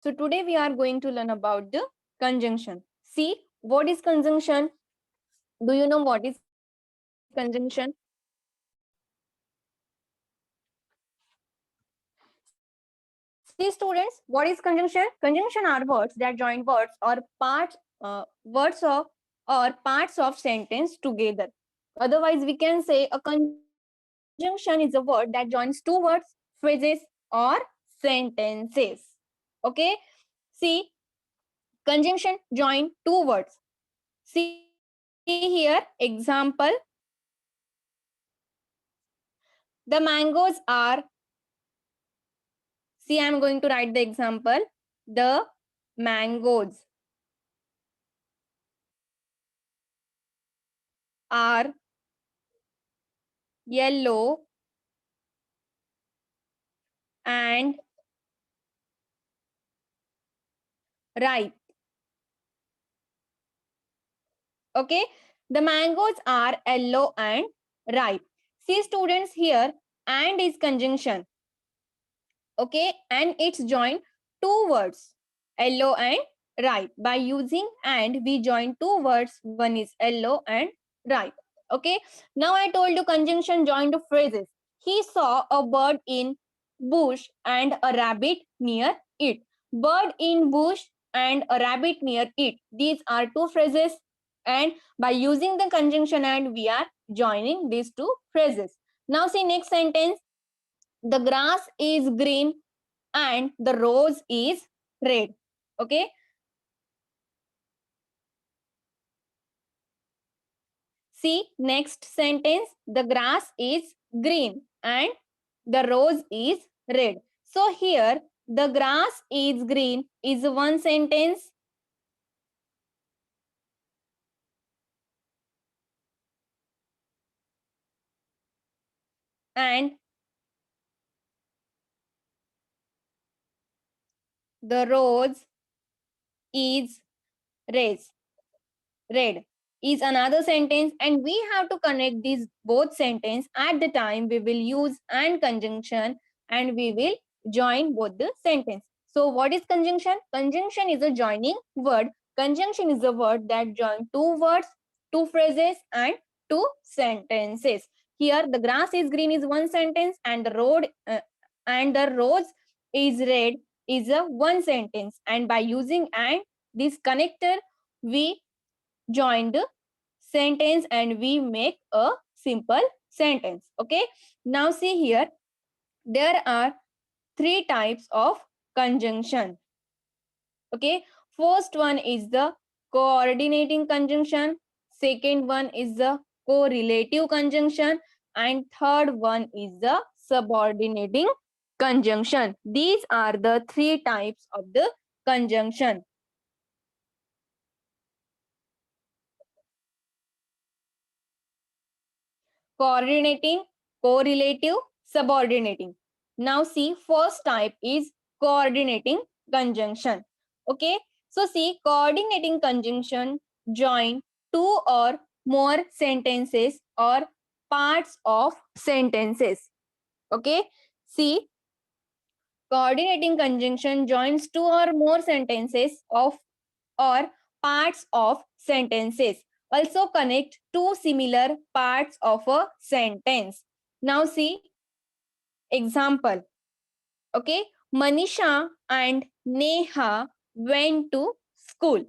So today we are going to learn about the conjunction. See, what is conjunction? Do you know what is conjunction? See students, what is conjunction? Conjunction are words that join words or parts, words of or parts of sentence together. Otherwise, we can say a conjunction is a word that joins two words, phrases, or sentences. Okay. See, conjunction join two words. See here, example, the mangoes are, see, I'm going to write the example. The mangoes are yellow and ripe. Okay, the mangoes are yellow and ripe. See students here, and is conjunction. Okay, and it's joined two words, yellow and ripe. By using and, we join two words, one is yellow and ripe. Okay, now I told you conjunction joined phrases. He saw a bird in bush and a rabbit near it. Bird in bush and a rabbit near it, these are two phrases, and by using the conjunction and, we are joining these two phrases. Now see next sentence. The grass is green and the rose is red. Okay, see next sentence. The grass is green and the rose is red. So here, the grass is green is one sentence, and the rose is red. Red is another sentence, and we have to connect these both sentence. At the time we will use and conjunction, and we will join both the sentence. So what is conjunction? Conjunction is a joining word. Conjunction is a word that join two words, two phrases, and two sentences. Here the grass is green is one sentence, and the road and the rose is red is a one sentence, and by using and, this connector, we join the sentence and we make a simple sentence. Okay, now see here, there are three types of conjunction. Okay, first one is the coordinating conjunction, second one is the correlative conjunction, and third one is the subordinating conjunction. These are the three types of the conjunction. Coordinating, correlative, subordinating. Now see, first type is coordinating conjunction. Okay, so see, coordinating conjunction join two or more sentences or parts of sentences. Okay, see, coordinating conjunction joins two or more sentences of or parts of sentences. Also connect two similar parts of a sentence. Now see example. Okay, Manisha and Neha went to school.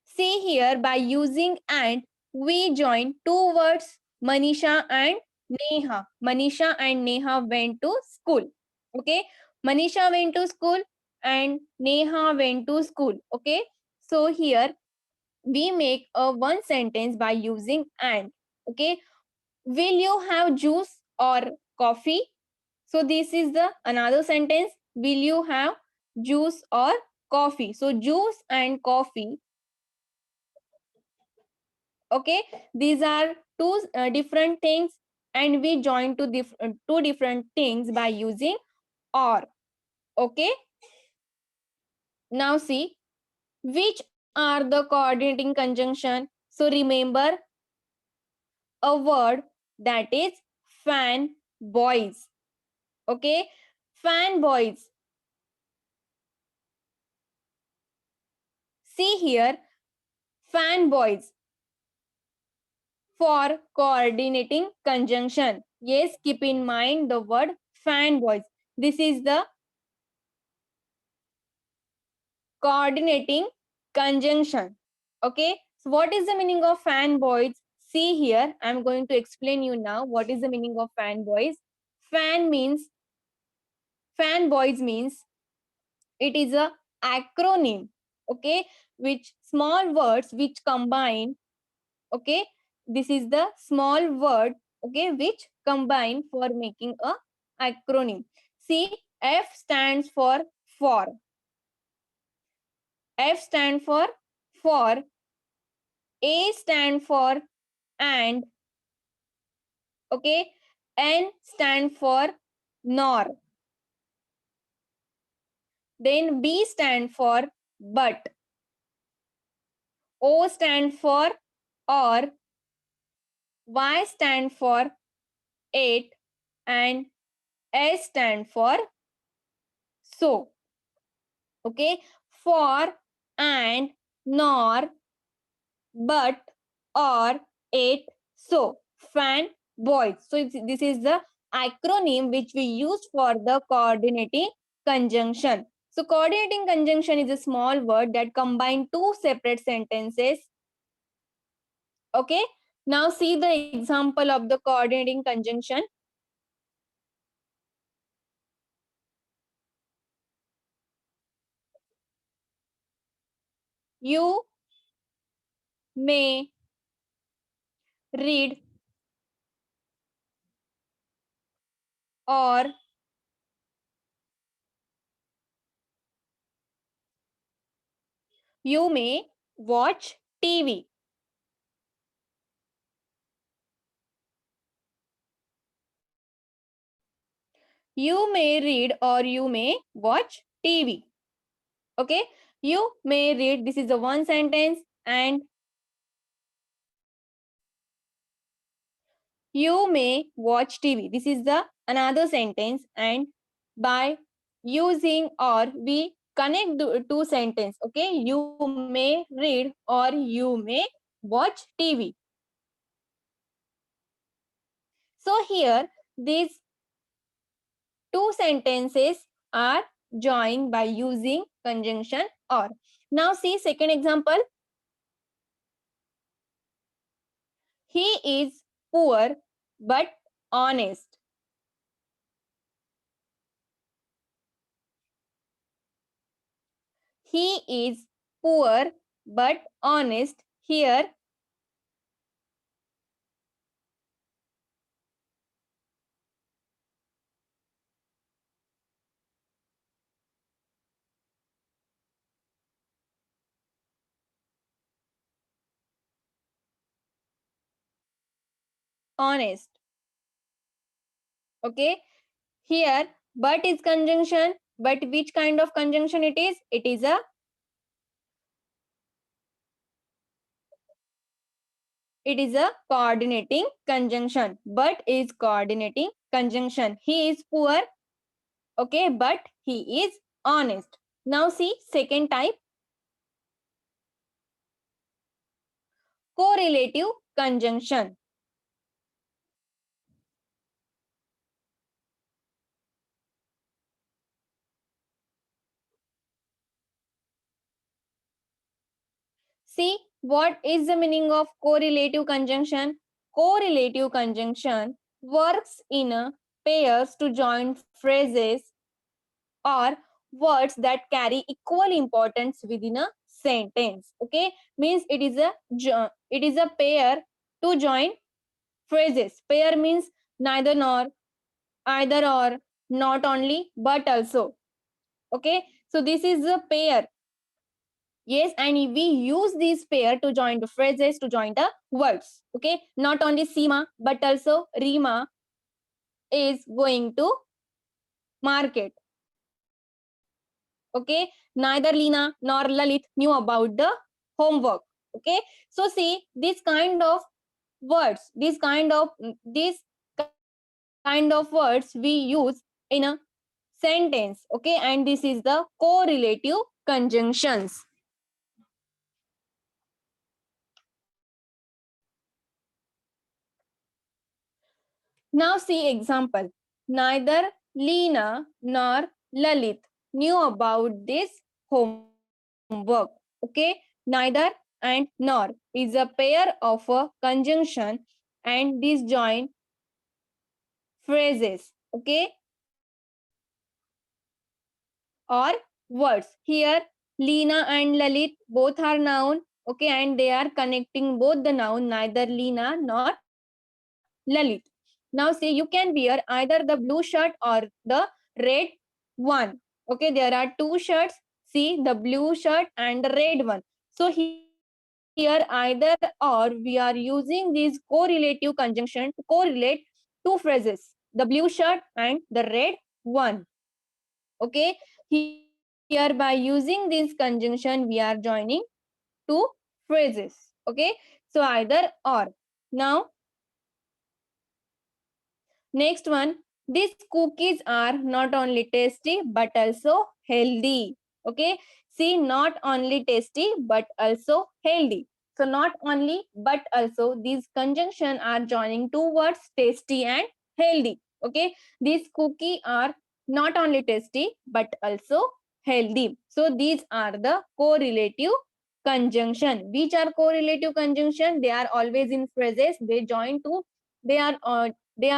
See here, by using and, we join two words, Manisha and Neha. Manisha and Neha went to school. Okay, Manisha went to school and Neha went to school. Okay, so here we make a one sentence by using and. Okay, will you have juice or coffee? So this is the another sentence. Will you have juice or coffee? So juice and coffee. Okay, these are two different things, and we join two different things by using or. Okay, now see which are the coordinating conjunction. So remember a word that is fan boys. Okay, fan boys. See here, fanboys for coordinating conjunction. Yes, keep in mind the word fanboys. This is the coordinating conjunction. Okay, so what is the meaning of fanboys? See here, I'm going to explain you now what is the meaning of fanboys. Fan means, fanboys means it is a acronym, okay, which small words which combine, okay, this is the small word, okay, which combine for making a acronym. See, F stands for, F stand for, A stand for and, okay, N stand for nor, then B stand for but, O stand for or, Y stand for 8 and S stand for so. Okay, for and nor but or it so, fan boys. So this is the acronym which we use for the coordinating conjunction. So coordinating conjunction is a small word that combine two separate sentences. Okay, now see the example of the coordinating conjunction. You may read or you may watch TV. You may read or you may watch TV. Okay, you may read, this is the one sentence, and you may watch TV, this is the another sentence. And by using or we connect the two sentence, okay, you may read or you may watch TV. So here these two sentences are joined by using conjunction or. Now see second example. He is poor but honest. He is poor but honest. Here, honest. Okay. Here, but is conjunction. But which kind of conjunction it is? It is a coordinating conjunction. But is coordinating conjunction. He is poor. Okay, but he is honest. Now see second type, correlative conjunction. See, what is the meaning of correlative conjunction? Correlative conjunction works in pairs to join phrases or words that carry equal importance within a sentence. Okay, means it is a pair to join phrases. Pair means neither nor, either or, not only but also. Okay, so this is a pair. Yes, and we use this pair to join the phrases, to join the words. Okay, not only Seema but also Rima is going to market. Okay, neither Lina nor Lalit knew about the homework. Okay, so see this kind of words, this kind of words we use in a sentence. Okay, and this is the correlative conjunctions. Now see example. Neither Leena nor Lalit knew about this homework. Okay, neither and nor is a pair of a conjunction and disjoint phrases. Okay, or words. Here, Leena and Lalit both are noun. Okay, and they are connecting both the noun, neither Leena nor Lalit. Now say you can wear either the blue shirt or the red one. Okay, there are two shirts. See the blue shirt and the red one. So here either or we are using this correlative conjunction to correlate two phrases, the blue shirt and the red one. Okay, here by using this conjunction we are joining two phrases. Okay, so either or. Now next one, these cookies are not only tasty but also healthy. Okay, see, not only tasty but also healthy. So not only but also, these conjunction are joining two words, tasty and healthy. Okay, these cookie are not only tasty but also healthy. So these are the correlative conjunction. Which are correlative conjunction? They are always in phrases. They join to. They are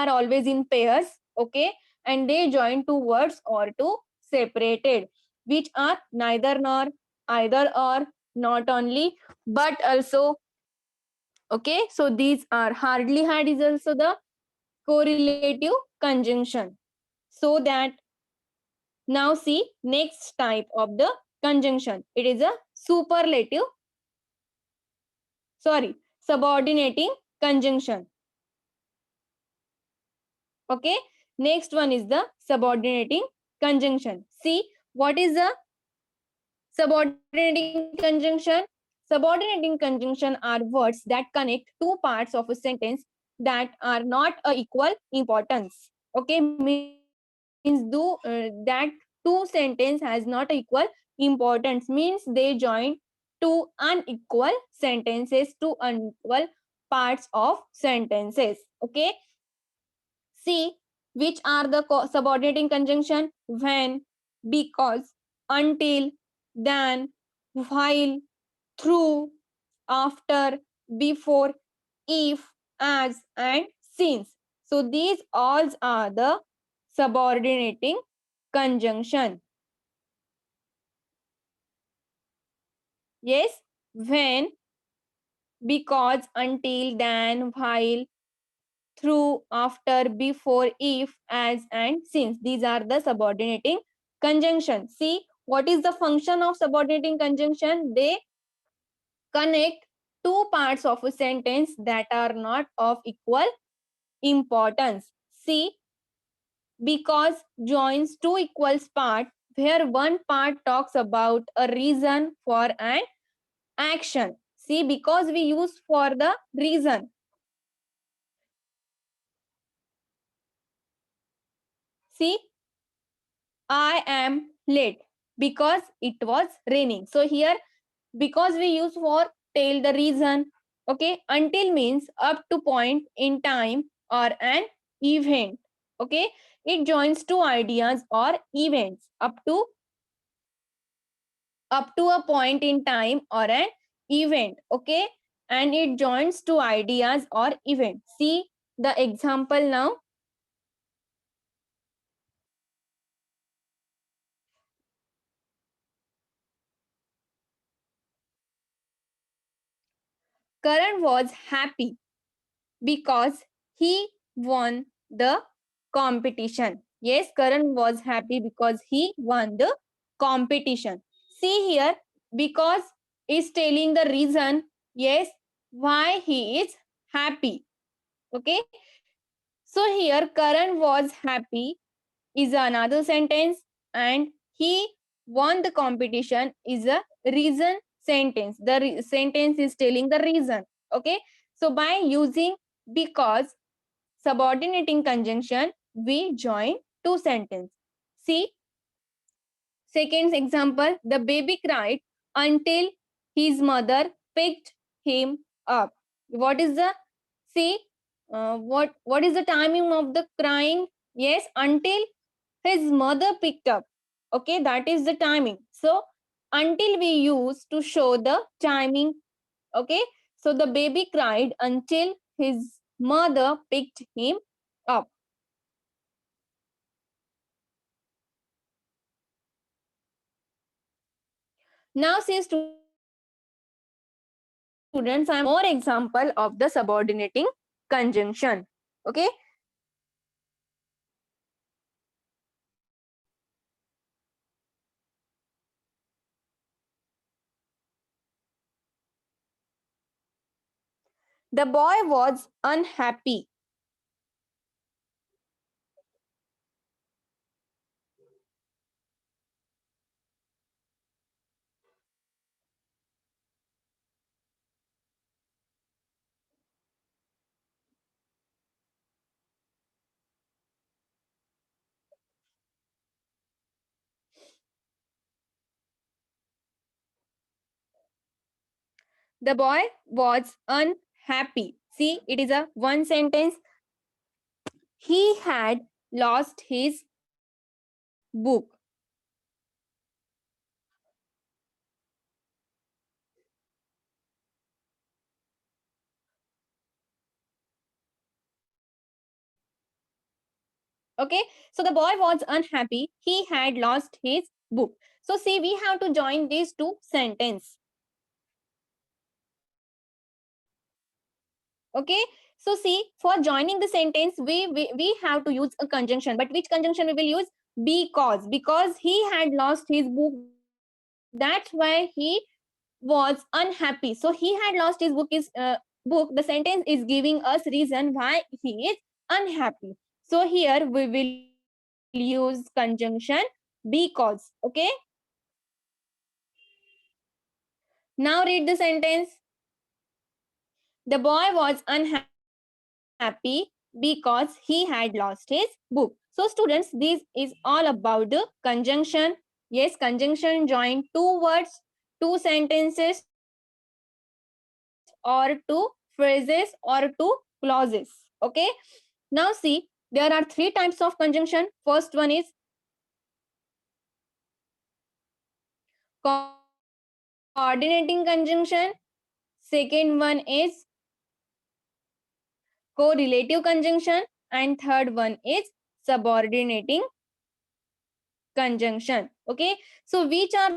always in pairs. Okay, and they join two words or two separated, which are neither nor, either or, not only but also. Okay, so these are hardly had is also the correlative conjunction. So that now see next type of the conjunction. It is a superlative, sorry, subordinating conjunction. Okay, next one is the subordinating conjunction. See, what is the subordinating conjunction? Subordinating conjunction are words that connect two parts of a sentence that are not a equal importance. Okay, means that two sentence has not a equal importance, means they join two unequal sentences, two unequal parts of sentences. Okay, see, which are the subordinating conjunction? When, because, until, than, while, through, after, before, if, as, and since. So these all are the subordinating conjunction. Yes, when, because, until, than, while, through, after, before, if, as, and since. These are the subordinating conjunction. See, what is the function of subordinating conjunction? They connect two parts of a sentence that are not of equal importance. See, because joins two equals part where one part talks about a reason for an action. See, because we use for the reason. See, I am late because it was raining. So here, because we use for tell the reason. Okay, until means up to point in time or an event. Okay, it joins two ideas or events up to a point in time or an event. Okay, and it joins two ideas or events. See the example now. Karan was happy because he won the competition. Yes, Karan was happy because he won the competition. See here, because is telling the reason, yes, why he is happy. Okay, so here Karan was happy is another sentence, and he won the competition is a reason sentence. The sentence is telling the reason. Okay, so by using because subordinating conjunction, we join two sentences. See, second example, the baby cried until his mother picked him up. What is the, see, what is the timing of the crying? Yes, until his mother picked up. Okay, that is the timing. So until we use to show the timing. Okay, so the baby cried until his mother picked him up. Now see students, I am more example of the subordinating conjunction. Okay, the boy was unhappy. The boy was unhappy. See, it is a one sentence. He had lost his book. Okay, so the boy was unhappy. He had lost his book. So see, we have to join these two sentences. Okay, so see, for joining the sentence, we have to use a conjunction. But which conjunction we will use? Because he had lost his book. That's why he was unhappy. So he had lost his book. The sentence is giving us reason why he is unhappy. So here we will use conjunction because. Okay, now read the sentence. The boy was unhappy because he had lost his book. So students, this is all about the conjunction. Yes, conjunction join two words, two sentences, or two phrases, or two clauses. Okay, now see, there are three types of conjunction. First one is coordinating conjunction. Second one is correlative conjunction, and third one is subordinating conjunction. Okay, so which are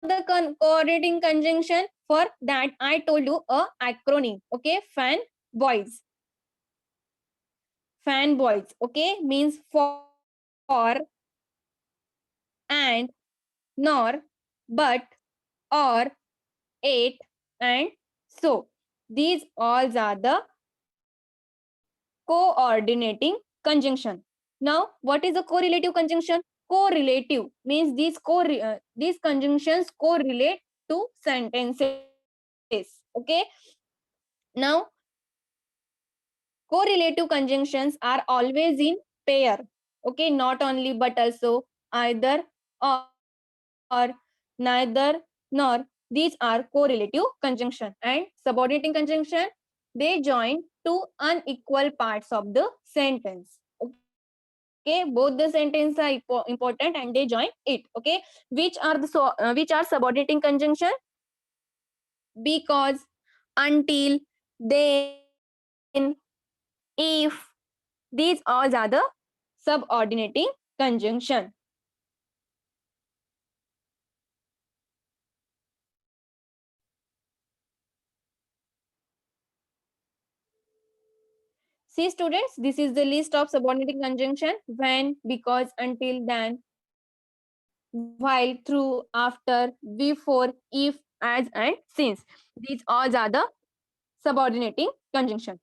the coordinating conjunction? For that I told you a acronym. Okay, fanboys. Okay, means for, and, nor, but, or, eight, and so. These all are the coordinating conjunction. Now, what is a correlative conjunction? Correlative means these conjunctions correlate to sentences. Okay. Now, correlative conjunctions are always in pair. Okay, not only but also either, or neither, nor. These are correlative conjunction. And subordinating conjunction, they join two unequal parts of the sentence. Okay, both the sentences are important and they join it. Okay, which are subordinating conjunction? Because, until, then, if. These all are the subordinating conjunction. See students, this is the list of subordinating conjunction: when, because, until, then, while, through, after, before, if, as, and since. These all are the subordinating conjunction.